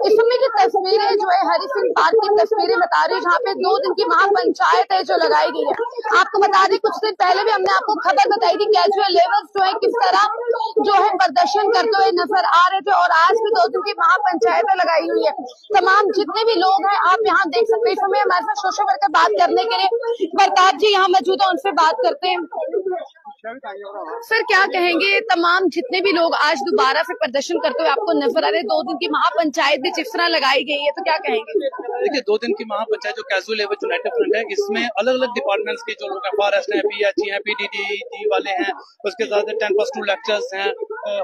इस समय की तस्वीरें जो है हरि सिंह पार्क की तस्वीरें बता रही है, जहाँ पे 2 दिन की महापंचायत है जो लगाई गई है। आपको बता दें कुछ दिन पहले भी हमने आपको खबर बताई थी कैजुअल लेबर्स जो है किस तरह जो है प्रदर्शन करते हुए नजर आ रहे थे, और आज भी 2 दिन की महापंचायत लगाई हुई है। तमाम जितने भी लोग हैं आप यहाँ देख सकते हैं। इस समय हमारे साथ सोशल वर्कर बात करने के लिए प्रताप जी यहाँ मौजूद है, उनसे बात करते हैं। सर क्या कहेंगे, तमाम जितने भी लोग आज दोबारा से प्रदर्शन करते हुए आपको नजर आ रहे हैं, 2 दिन की महापंचायत भी जिस तरह लगाई गई है, तो क्या कहेंगे? देखिए 2 दिन की महापंचायत जो कैजुअल लेबर यूनाइटेड फ्रंट है, इसमें अलग अलग डिपार्टमेंट्स के जो लोग हैं, फॉरेस्ट है, पीएचई है, पीडीडी वाले हैं, उसके साथ 10+2 लेक्चर्स हैं,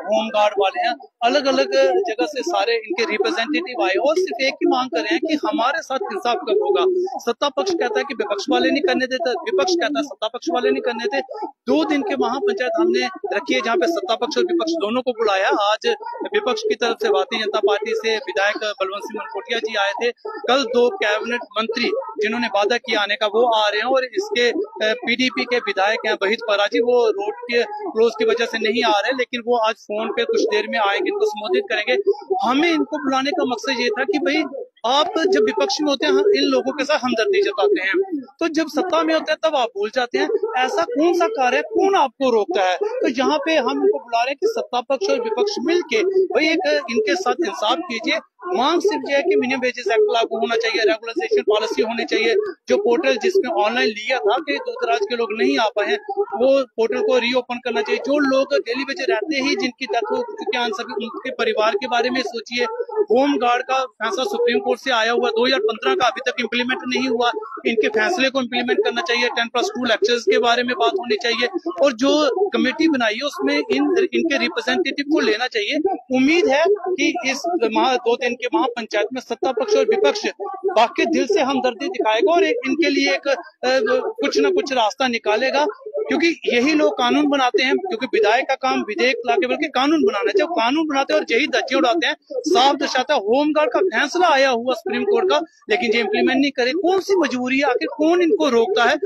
होम गार्ड वाले हैं, अलग अलग जगह से सारे इनके रिप्रेजेंटेटिव आए और सिर्फ एक ही मांग कर रहे हैं कि हमारे साथ इंसाफ कब होगा। सत्ता पक्ष कहता है कि विपक्ष वाले नहीं करने देते, विपक्ष कहता है सत्ता पक्ष वाले नहीं करने देते। 2 दिन के महापंचायत हमने रखी है जहाँ पे सत्ता पक्ष और विपक्ष दोनों को बुलाया। आज विपक्ष की तरफ से भारतीय जनता पार्टी से विधायक बलवंत सिंह मनकोटिया जी आए थे। कल 2 कैबिनेट मंत्री जिन्होंने वादा किया आने का वो आ रहे हैं, और इसके पीडीपी के विधायक हैं वहीद फराजी, वो रोड के क्लोज की वजह से नहीं आ रहे, लेकिन वो आज फोन पे कुछ देर में आएंगे, इनको संबोधित करेंगे। हमें इनको बुलाने का मकसद ये था कि भाई आप जब विपक्ष में होते हैं इन लोगों के साथ हमदर्दी जताते हैं, तो जब सत्ता में होते हैं तब आप भूल जाते हैं। ऐसा कौन सा कार्य है, कौन आपको रोकता है? तो यहाँ पे हम इनको बुला रहे हैं कि सत्ता पक्ष और विपक्ष मिलके भाई एक इनके साथ इंसाफ कीजिए। मांग सिर्फ यह है कि मिनिमम वेजेस एक्ट लागू होना चाहिए, रेगुलराइजेशन पॉलिसी होनी चाहिए। जो पोर्टल जिसमें ऑनलाइन लिया था कि दूर दराज के लोग नहीं आ पाए, वो पोर्टल को रीओपन करना चाहिए। जो लोग डेली वेजेस रहते ही जिनकी डेथ हो चुकी है, सभी उनके परिवार के बारे में सोचिए। होम गार्ड का फैसला सुप्रीम कोर्ट से आया हुआ 2015 का, अभी तक इम्प्लीमेंट नहीं हुआ। इनके फैसले को इम्प्लीमेंट करना चाहिए। 10+2 लेक्चर्स के बारे में बात होनी चाहिए, और जो कमेटी बनाई है उसमें इनके रिप्रेजेंटेटिव को लेना चाहिए। उम्मीद है कि इस 2 दिन के महापंचायत में सत्ता पक्ष और विपक्ष वाकई दिल से हमदर्दी दिखाएगा और इनके लिए एक कुछ न कुछ रास्ता निकालेगा, क्योंकि यही लोग कानून बनाते हैं। क्योंकि विधायक का काम विधेयक लाके बल्कि कानून बनाना है। जब कानून बनाते हैं और यही धज्जियां उड़ाते हैं, साफ दर्शाता है होमगार्ड का फैसला आया हुआ सुप्रीम कोर्ट का, लेकिन ये इम्प्लीमेंट नहीं करे। कौन सी मजबूरी है, आखिर कौन इनको रोकता है?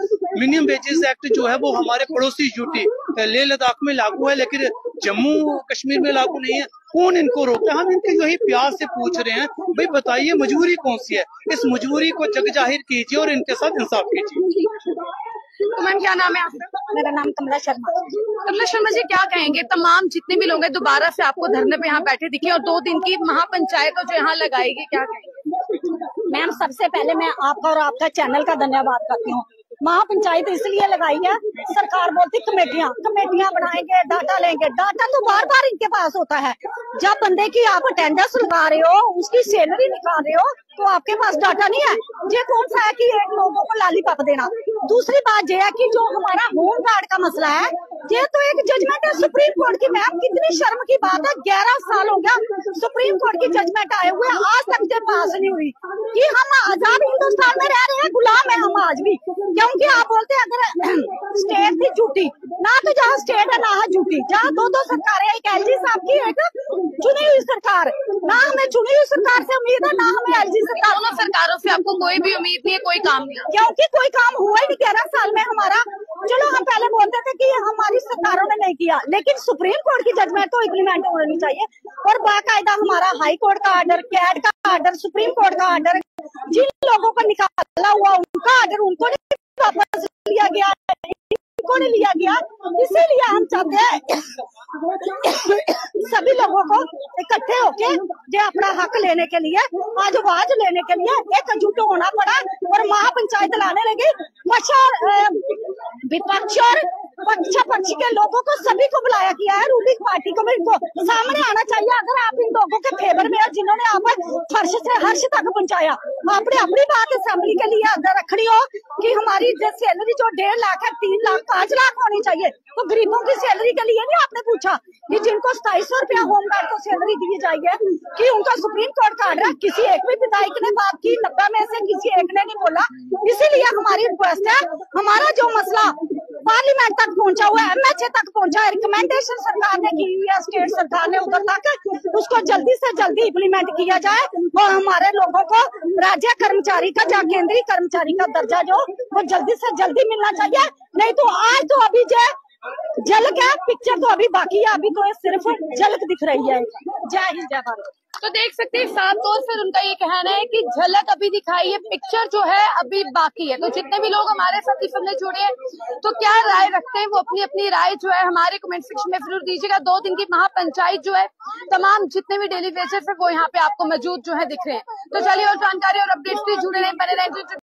मिनिमम वेजेस एक्ट जो है वो हमारे पड़ोसी यूटी लेह लद्दाख में लागू है, लेकिन जम्मू कश्मीर में लागू नहीं है। कौन इनको रोकता है? हम इनके जो ही प्यार से पूछ रहे हैं, भाई बताइए मजबूरी कौन सी है? इस मजबूरी को जग जाहिर कीजिए और इनके साथ इंसाफ कीजिए। तो मैम क्या नाम है आपका? मेरा नाम कमला शर्मा। कमला शर्मा जी क्या कहेंगे, तमाम जितने भी लोग हैं दोबारा से आपको धरने पे यहाँ बैठे दिखे, और 2 दिन की महापंचायत जो यहाँ लगाएगी, क्या कहेंगे? मैम सबसे पहले मैं आपका और आपका चैनल का धन्यवाद करती हूँ। महापंचायत इसलिए लगाई है, सरकार बोलती कमेटियां बनाएंगे, डाटा लेंगे। डाटा तो बार बार इनके पास होता है। जब बंदे की आप अटेंडेंस लगा रहे हो, उसकी सैलरी निकाल रहे हो, तो आपके पास डाटा नहीं है। ये कौन सा है कि एक लोगों को लालीपॉप देना। दूसरी बात यह है कि जो हमारा होम गार्ड का मसला है, ये तो एक जजमेंट है सुप्रीम कोर्ट की। मैम कितनी शर्म की बात है, 11 साल हो गया सुप्रीम कोर्ट की जजमेंट आए हुए, आज तक ये पास नहीं हुई कि हम आजाद हिंदुस्तान में रह रहे हैं, गुलाम है हम आज भी। क्योंकि आप बोलते हैं अगर स्टेट थी झूठी, ना तो जहाँ स्टेट है ना है झूठी, जहाँ 2 सरकारें, एक एलजी साहब की, एक चुनी हुई सरकार। ना हमें चुनी हुई सरकार से उम्मीद है, ना हमें एलजी सरकार। दोनों सरकारों से आपको कोई भी उम्मीद नहीं है, कोई काम नहीं, क्योंकि कोई काम हुआ ही नहीं 11 साल में हमारा। चलो हम पहले बोलते थे कि हमारी सरकारों ने नहीं किया, लेकिन सुप्रीम कोर्ट की जजमेंट तो इम्प्लीमेंट होनी चाहिए। और बाकायदा हमारा हाई कोर्ट का ऑर्डर, कैट का ऑर्डर, सुप्रीम कोर्ट का ऑर्डर, जिन लोगों को निकाला हुआ उनका ऑर्डर उनको नहीं वापस लिया गया, इनको नहीं लिया गया। इसीलिए हम चाहते हैं सभी लोगों को इकट्ठे होके जो अपना हक लेने के लिए, आज आवाज लेने के लिए एकजुट होना पड़ा और महापंचायत लाने लगी। विपक्ष और पक्ष के लोगों को सभी को बुलाया गया है। रूलिंग पार्टी को भी इनको सामने आना चाहिए। अगर आप इन लोगों के फेवर में, जिन्होंने आप फर्श से हर्ष तक पहुंचाया, आपने अपनी बात असेंबली के लिए अगर रखनी हो कि हमारी सैलरी जो 1.5 लाख है, 3 लाख 5 लाख होनी चाहिए, तो गरीबों की सैलरी के लिए नहीं आपने पूछा कि जिनको 2700 रुपया होमगार्ड को सैलरी दी जाएगी कि उनका सुप्रीम कोर्ट का ऑर्डर। किसी एक भी विधायक ने बात की, 90 में से किसी एक ने नहीं बोला। इसीलिए हमारी रिक्वेस्ट है, हमारा जो मसला पार्लियामेंट तक पहुंचा हुआ है, एमएचए तक पहुंचा है, रिकमेंडेशन सरकार ने की हुई है, स्टेट सरकार ने उधर तक, उसको जल्दी से जल्दी इम्प्लीमेंट किया जाए और हमारे लोगों को राज्य कर्मचारी का या केंद्रीय कर्मचारी का दर्जा जो वो जल्दी से जल्दी मिलना चाहिए। नहीं तो आज तो अभी जो झलक है, पिक्चर तो अभी बाकी है, अभी तो सिर्फ झलक दिख रही है। जय हिंद, जय भारत। तो देख सकते हैं साफ तौर से उनका ये कहना है कि झलक अभी दिखाई है, पिक्चर जो है अभी बाकी है। तो जितने भी लोग हमारे साथ इस समय जुड़े हैं तो क्या राय रखते हैं वो अपनी अपनी राय जो है हमारे कमेंट सेक्शन में जरूर दीजिएगा। 2 दिन की महापंचायत जो है तमाम जितने भी डेली बेसिस है वो यहाँ पे आपको मौजूद जो है दिख रहे हैं। तो चलिए और जानकारी और अपडेट्स से जुड़े रहे, बने रहें।